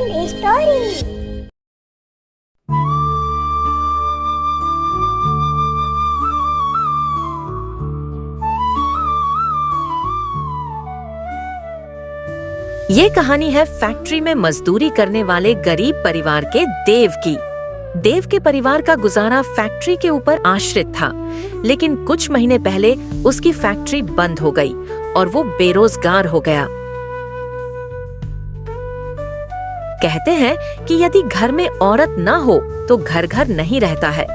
And story. ये कहानी है फैक्ट्री में मजदूरी करने वाले गरीब परिवार के देव की। देव के परिवार का गुजारा फैक्ट्री के ऊपर आश्रित था, लेकिन कुछ महीने पहले उसकी फैक्ट्री बंद हो गई और वो बेरोजगार हो गया। कहते हैं कि यदि घर में औरत ना हो तो घर घर नहीं रहता है,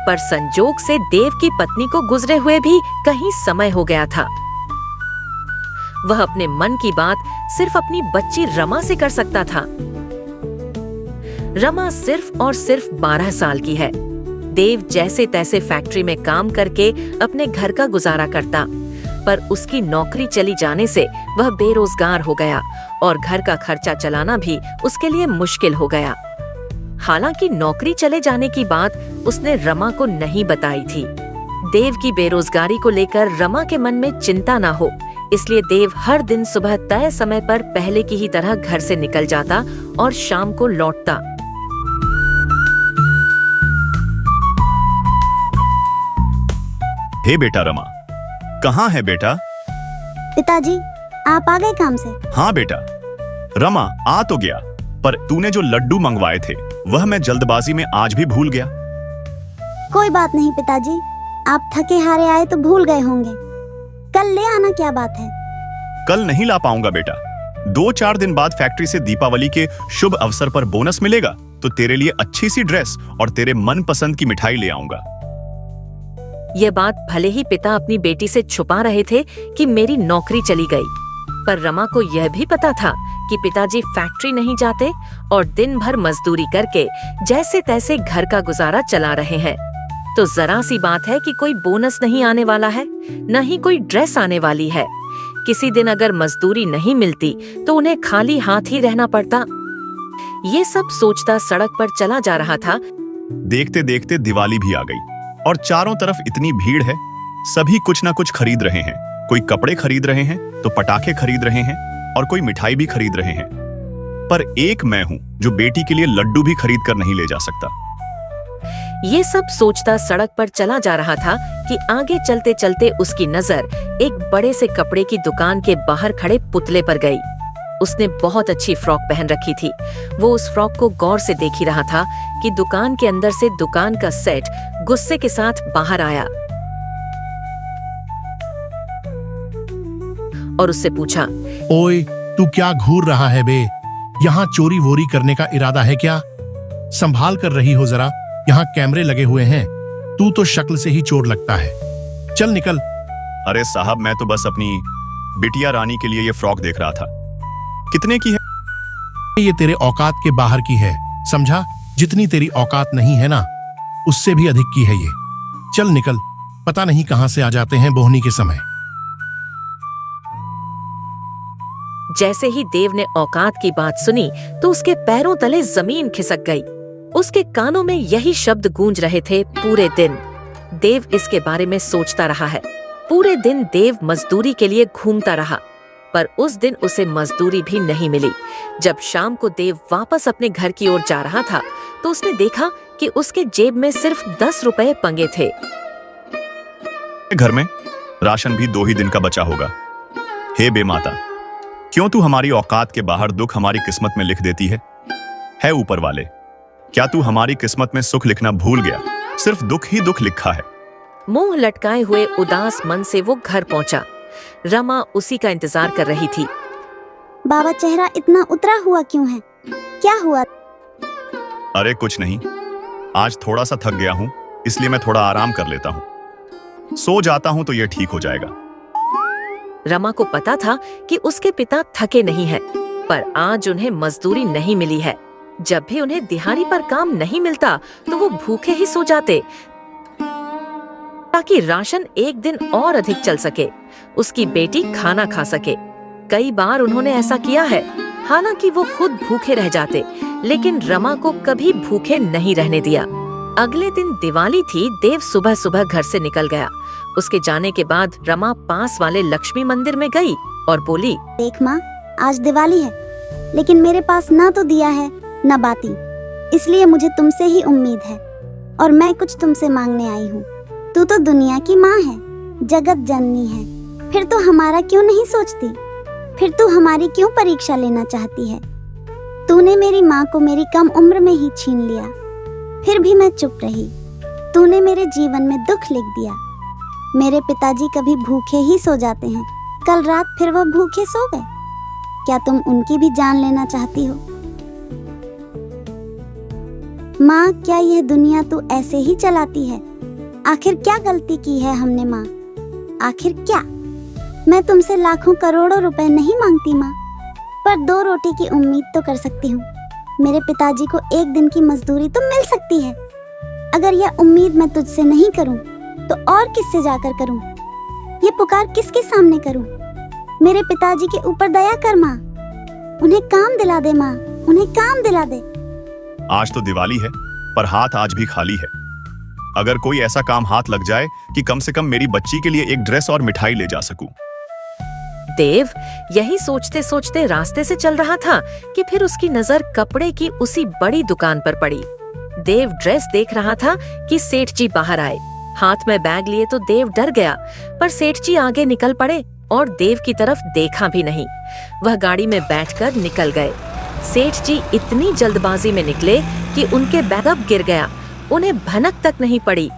पर संजोग से देव की पत्नी को गुजरे हुए भी कहीं समय हो गया था। वह अपने मन की बात सिर्फ अपनी बच्ची रमा से कर सकता था। रमा सिर्फ और सिर्फ 12 साल की है। देव जैसे तैसे फैक्ट्री में काम करके अपने घर का गुजारा करता, पर उसकी नौकरी चली जाने से वह बेरोजगार हो गया और घर का खर्चा चलाना भी उसके लिए मुश्किल हो गया। हालांकि नौकरी चले जाने की बात उसने रमा को नहीं बताई थी। देव की बेरोजगारी को लेकर रमा के मन में चिंता ना हो, इसलिए देव हर दिन सुबह तय समय पर पहले की ही तरह घर से निकल जाता और शाम को लौटता। हे बेटा रमा, कहाँ है बेटा? पिताजी, आप आ गए काम से? हाँ बेटा, रमा आ तो गया, पर तूने जो लड्डू मंगवाए थे वह मैं जल्दबाजी में आज भी भूल गया। कोई बात नहीं पिताजी, आप थके हारे आए तो भूल गए होंगे। कल ले आना, क्या बात है? कल नहीं ला पाऊंगा बेटा। 2-4 दिन बाद फैक्ट्री से दीपावली के शुभ अवसर पर बोनस मिलेगा, तो तेरे लिए अच्छी सी ड्रेस और तेरे मनपसंद की मिठाई ले आऊंगा। यह बात भले ही पिता अपनी बेटी से छुपा रहे थे कि मेरी नौकरी चली गई, पर रमा को यह भी पता था कि पिताजी फैक्ट्री नहीं जाते और दिन भर मजदूरी करके जैसे तैसे घर का गुजारा चला रहे हैं। तो जरा सी बात है कि कोई बोनस नहीं आने वाला है, न ही कोई ड्रेस आने वाली है। किसी दिन अगर मजदूरी नहीं मिलती तो उन्हें खाली हाथ ही रहना पड़ता। ये सब सोचता सड़क पर चला जा रहा था। देखते देखते दिवाली भी आ गई और चारों तरफ इतनी भीड़ है। सभी कुछ ना कुछ खरीद रहे हैं। कोई कपड़े खरीद रहे हैं तो पटाखे खरीद रहे हैं और कोई मिठाई भी खरीद रहे हैं। पर एक मैं हूं जो बेटी के लिए लड्डू भी खरीद कर नहीं ले जा सकता। ये सब सोचता सड़क पर चला जा रहा था कि आगे चलते चलते उसकी नजर एक बड़े से कपड़े की दुकान के बाहर खड़े पुतले पर गई। उसने बहुत अच्छी फ्रॉक पहन रखी थी। वो उस फ्रॉक को गौर से देख ही रहा था कि दुकान के अंदर से दुकान का सेठ गुस्से के साथ बाहर आया और उससे पूछा, ओए, तू क्या घूर रहा है बे? यहाँ चोरी वोरी करने का इरादा है क्या? संभाल कर रही हो जरा, यहाँ कैमरे लगे हुए हैं। तू तो शक्ल से ही चोर लगता है। चल निकल। अरे साहब, मैं तो बस अपनी बिटिया रानी के लिए ये फ्रॉक देख रहा था। कितने की है? ये तेरे औकात के बाहर की है, समझा? जितनी तेरी औकात नहीं है ना, उससे भी अधिक की है ये। चल निकल, पता नहीं कहां से आ जाते हैं बोहनी के समय। जैसे ही देव ने औकात की बात सुनी तो उसके पैरों तले जमीन खिसक गई। उसके कानों में यही शब्द गूंज रहे थे पूरे दिन। देव इसके बारे में सोचता रहा है। पूरे दिन देव मजदूरी के लिए घूमता रहा, पर उस दिन उसे मजदूरी भी नहीं मिली। जब शाम को देव वापस अपने घर की ओर जा रहा था तो उसने देखा कि उसके जेब में सिर्फ 10 रुपए पंगे थे। घर में राशन भी 2 ही दिन का बचा होगा। हे बेमाता, क्यों तू हमारी औकात के बाहर दुख हमारी किस्मत में लिख देती है ऊपर वाले, क्या तू हमारी किस्मत में सुख लिखना भूल गया? सिर्फ दुख ही दुख लिखा है। मुंह लटकाए हुए उदास मन से वो घर पहुंचा। रमा उसी का इंतजार कर रही थी। बाबा, चेहरा इतना उतरा हुआ क्यों है? क्या हुआ? अरे कुछ नहीं, आज थोड़ा सा थक गया हूँ, इसलिए मैं थोड़ा आराम कर लेता हूँ। सो जाता हूँ तो ये ठीक हो जाएगा। रमा को पता था कि उसके पिता थके नहीं हैं, पर आज उन्हें मजदूरी नहीं मिली है। जब भी उन्हें दिहाड़ी पर काम नहीं मिलता तो वो भूखे ही सो जाते ताकि राशन एक दिन और अधिक चल सके, उसकी बेटी खाना खा सके। कई बार उन्होंने ऐसा किया है, हालांकि वो खुद भूखे रह जाते, लेकिन रमा को कभी भूखे नहीं रहने दिया। अगले दिन दिवाली थी। देव सुबह सुबह घर से निकल गया। उसके जाने के बाद रमा पास वाले लक्ष्मी मंदिर में गई और बोली, देख माँ, आज दिवाली है, लेकिन मेरे पास ना तो दिया है न बाती। इसलिए मुझे तुमसे ही उम्मीद है और मैं कुछ तुमसे मांगने आई हूँ। तू तो दुनिया की माँ है, जगत जननी है, फिर तू हमारा क्यों नहीं सोचती? फिर तू हमारी क्यों परीक्षा लेना चाहती है? तूने मेरी माँ को मेरी कम उम्र में ही छीन लिया, फिर भी मैं चुप रही। तूने मेरे जीवन में दुख लिख दिया। मेरे पिताजी कभी भूखे ही सो जाते हैं, कल रात फिर वह भूखे सो गए। क्या तुम उनकी भी जान लेना चाहती हो? माँ, क्या यह दुनिया तू ऐसे ही चलाती है? आखिर क्या गलती की है हमने माँ? आखिर क्या? मैं तुमसे लाखों करोड़ों रुपए नहीं मांगती माँ, पर 2 रोटी की उम्मीद तो कर सकती हूँ। मेरे पिताजी को 1 दिन की मजदूरी तो मिल सकती है। अगर यह उम्मीद मैं तुझसे नहीं करूँ तो और किससे जाकर करूँ? ये पुकार किसके सामने करूँ? मेरे पिताजी के ऊपर दया कर माँ, उन्हें काम दिला दे माँ, उन्हें काम दिला दे। आज तो दिवाली है, पर हाथ आज भी खाली है। अगर कोई ऐसा काम हाथ लग जाए कि कम से कम मेरी बच्ची के लिए एक ड्रेस और मिठाई ले जा सकूं। देव यही सोचते सोचते रास्ते से चल रहा था कि फिर उसकी नजर कपड़े की उसी बड़ी दुकान पर पड़ी। देव ड्रेस देख रहा था कि सेठ जी बाहर आए। हाथ में बैग लिए तो देव डर गया, पर सेठ जी आगे निकल पड़े और देव की तरफ देखा भी नहीं। वह गाड़ी में बैठकर निकल गए। सेठ जी इतनी जल्दबाजी में निकले कि उनके बैग अब गिर गया, उन्हें भनक तक नहीं पड़ी।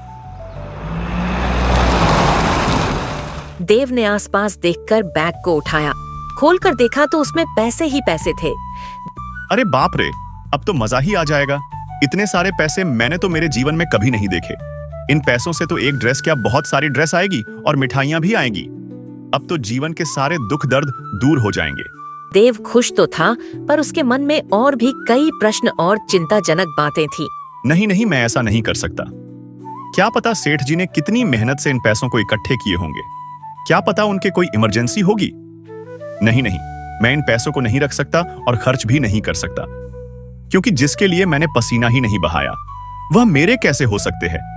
देव ने आसपास देखकर बैग को उठाया, खोलकर देखा तो उसमें पैसे ही पैसे थे। अरे बाप रे, अब तो मजा ही आ जाएगा। इतने सारे पैसे मैंने तो मेरे जीवन में कभी नहीं देखे। इन पैसों से तो एक ड्रेस क्या बहुत सारी ड्रेस आएगी और मिठाइयां भी आएंगी। अब तो जीवन के सारे दुख दर्द दूर हो जाएंगे। देव खुश तो था, पर उसके मन में और भी कई प्रश्न और चिंताजनक बातें थी। नहीं नहीं, मैं ऐसा नहीं कर सकता। क्या पता सेठ जी ने कितनी मेहनत से इन पैसों को इकट्ठे किए होंगे। क्या पता उनके कोई इमरजेंसी होगी। नहीं नहीं, मैं इन पैसों को नहीं रख सकता और खर्च भी नहीं कर सकता, क्योंकि जिसके लिए मैंने पसीना ही नहीं बहाया वह मेरे कैसे हो सकते हैं।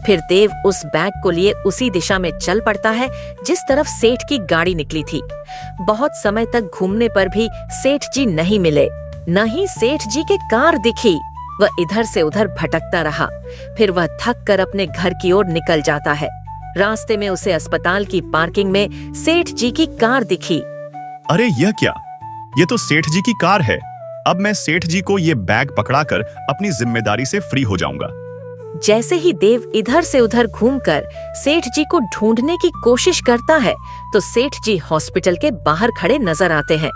फिर देव उस बैग को लिए उसी दिशा में चल पड़ता है जिस तरफ सेठ की गाड़ी निकली थी। बहुत समय तक घूमने पर भी सेठ जी नहीं मिले, न ही सेठ जी की कार दिखी। वह इधर से उधर भटकता रहा। फिर वह थक कर अपने घर की ओर निकल जाता है। रास्ते में उसे अस्पताल की पार्किंग में सेठ जी की कार दिखी। अरे यह क्या? ये तो सेठ जी की कार है। अब मैं सेठ जी को ये बैग पकड़ाकर अपनी जिम्मेदारी से फ्री हो जाऊंगा। जैसे ही देव इधर से उधर घूमकर सेठ जी को ढूंढने की कोशिश करता है तो सेठ जी हॉस्पिटल के बाहर खड़े नजर आते हैं।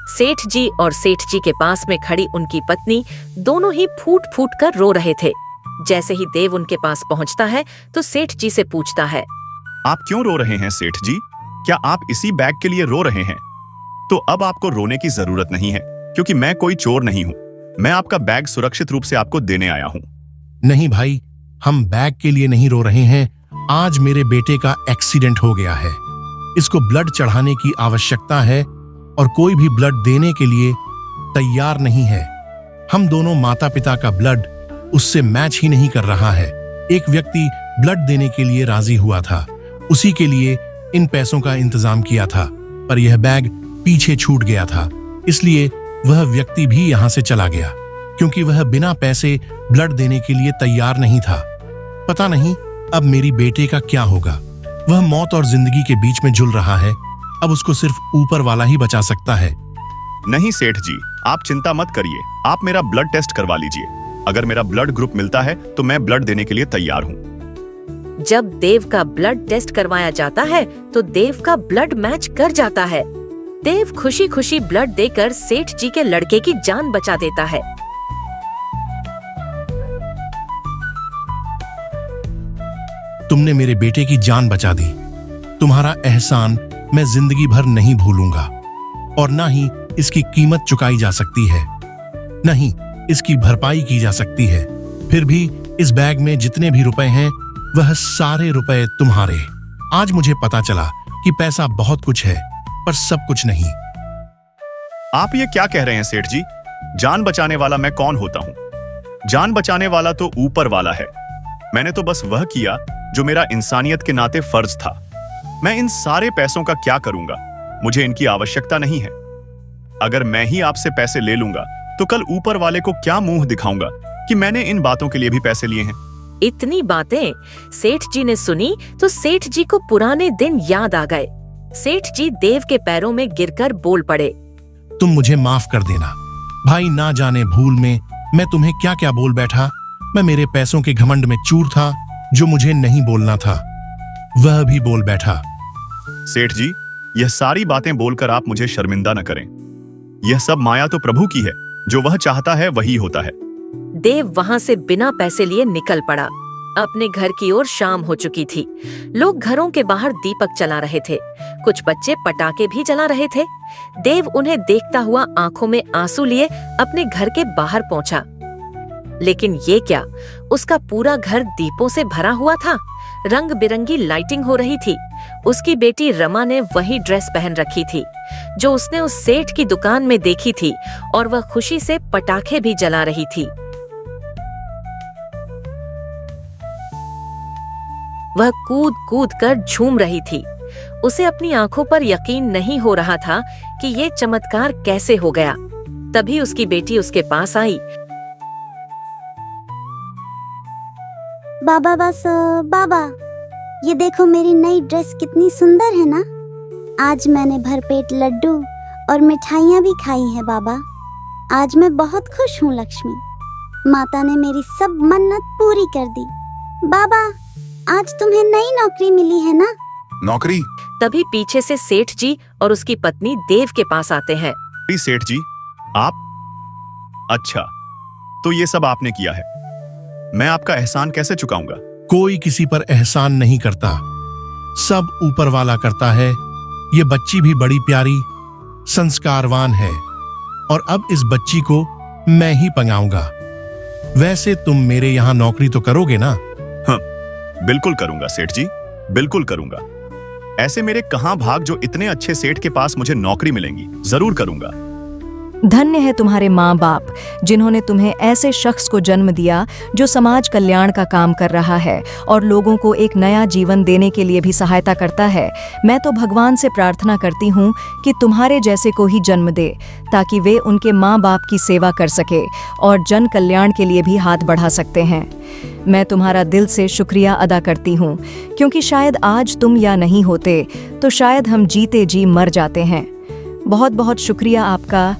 सेठ जी और सेठ जी के पास में खड़ी उनकी पत्नी दोनों ही फूट फूट कर रो रहे थे। जैसे ही देव उनके पास पहुंचता है तो सेठ जी से पूछता है, आप क्यों रो रहे हैं सेठ जी? क्या आप इसी बैग के लिए रो रहे हैं? तो अब आपको रोने की जरूरत नहीं है, क्योंकि मैं कोई चोर नहीं हूँ। मैं आपका बैग सुरक्षित रूप से आपको देने आया हूँ। नहीं भाई, हम बैग के लिए नहीं रो रहे हैं। आज मेरे बेटे का एक्सीडेंट हो गया है। इसको ब्लड चढ़ाने की आवश्यकता है और कोई भी ब्लड देने के लिए तैयार नहीं है। हम दोनों माता पिता का ब्लड उससे मैच ही नहीं कर रहा है। एक व्यक्ति ब्लड देने के लिए राजी हुआ था, उसी के लिए इन पैसों का इंतजाम किया था, पर यह बैग पीछे छूट गया था। इसलिए वह व्यक्ति भी यहां से चला गया, क्योंकि वह बिना पैसे ब्लड देने के लिए तैयार नहीं था। पता नहीं अब मेरी बेटे का क्या होगा। वह मौत और जिंदगी के बीच में झुल रहा है। अब उसको सिर्फ ऊपर वाला ही बचा सकता है। नहीं सेठ जी, आप चिंता मत करिए। आप मेरा ब्लड टेस्ट करवा लीजिए। अगर मेरा ब्लड ग्रुप मिलता है तो मैं ब्लड देने के लिए तैयार हूँ। जब देव का ब्लड टेस्ट करवाया जाता है तो देव का ब्लड मैच कर जाता है। देव खुशी खुशी ब्लड देकर सेठ जी के लड़के की जान बचा देता है। तुमने मेरे बेटे की जान बचा दी। तुम्हारा एहसान मैं जिंदगी भर नहीं भूलूंगा और ना ही इसकी कीमत चुकाई जा सकती है, नहीं इसकी भरपाई की जा सकती है। फिर भी इस बैग में जितने भी रुपए हैं वह सारे रुपए तुम्हारे। आज मुझे पता चला कि पैसा बहुत कुछ है, पर सब कुछ नहीं। आप ये क्या कह रहे हैं सेठ जी? जान बचाने वाला मैं कौन होता हूँ? जान बचाने वाला तो ऊपर वाला है। मैंने तो बस वह किया जो मेरा इंसानियत के नाते फर्ज था। मैं इन सारे पैसों का क्या करूंगा? मुझे इनकी आवश्यकता नहीं है। अगर मैं ही आपसे पैसे ले लूंगा तो कल ऊपर वाले को क्या मुंह दिखाऊंगा कि मैंने इन बातों के लिए भी पैसे लिए हैं। इतनी बातें सेठ जी ने सुनी तो सेठ जी को पुराने दिन याद आ गए। सेठ जी देव के पैरों में गिरकर बोल पड़े, तुम मुझे माफ कर देना भाई, ना जाने भूल में मैं तुम्हें क्या क्या बोल बैठा। मैं मेरे पैसों के घमंड में चूर था, जो मुझे नहीं बोलना था वह भी बोल बैठा। सेठ जी, यह सारी बातें बोलकर आप मुझे शर्मिंदा न करें। यह सब माया तो प्रभु की है, जो वह चाहता है वही होता है। देव वहां से बिना पैसे लिए निकल पड़ा। अपने घर की ओर शाम हो चुकी थी। लोग घरों के बाहर दीपक जला रहे थे, कुछ बच्चे पटाखे भी जला रहे थे। देव उन्हें देखता हुआ आंखों में आंसू लिए अपने घर के बाहर पहुंचा। लेकिन ये क्या, उसका पूरा घर दीपों से भरा हुआ था। रंग बिरंगी लाइटिंग हो रही थी। उसकी बेटी रमा ने वही ड्रेस पहन रखी थी जो उसने उस सेठ की दुकान में देखी थी, और वह खुशी से पटाखे भी जला रही थी। वह कूद कूद कर झूम रही थी। उसे अपनी आंखों पर यकीन नहीं हो रहा था कि ये चमत्कार कैसे हो गया। तभी उसकी बेटी उसके पास आई। बाबा बस बाबा, ये देखो मेरी नई ड्रेस कितनी सुंदर है ना। आज मैंने भरपेट लड्डू और मिठाइयाँ भी खाई हैं बाबा। आज मैं बहुत खुश हूँ लक्ष्मी। माता ने मेरी सब मन्नत पूरी कर दी। बाबा, आज तुम्हें नई नौकरी मिली है ना? नौकरी? तभी पीछे से सेठ जी और उसकी पत्नी देव के पास आते हैं। सेठ जी, आप? अच्छा, तो ये सब आपने किया है। मैं आपका एहसान कैसे चुकाऊंगा? कोई किसी पर एहसान नहीं करता, सब ऊपर वाला करता है। ये बच्ची भी बड़ी प्यारी संस्कारवान है, और अब इस बच्ची को मैं ही पंगाऊंगा। वैसे तुम मेरे यहाँ नौकरी तो करोगे ना? हाँ, बिल्कुल करूंगा सेठ जी, बिल्कुल करूंगा। ऐसे मेरे कहां भाग जो इतने अच्छे सेठ के पास मुझे नौकरी मिलेंगी। जरूर करूंगा। धन्य है तुम्हारे माँ बाप, जिन्होंने तुम्हें ऐसे शख्स को जन्म दिया जो समाज कल्याण का काम कर रहा है और लोगों को एक नया जीवन देने के लिए भी सहायता करता है। मैं तो भगवान से प्रार्थना करती हूँ कि तुम्हारे जैसे को ही जन्म दे, ताकि वे उनके माँ बाप की सेवा कर सके और जन कल्याण के लिए भी हाथ बढ़ा सकते हैं। मैं तुम्हारा दिल से शुक्रिया अदा करती हूँ, क्योंकि शायद आज तुम या नहीं होते तो शायद हम जीते जी मर जाते हैं। बहुत बहुत शुक्रिया आपका।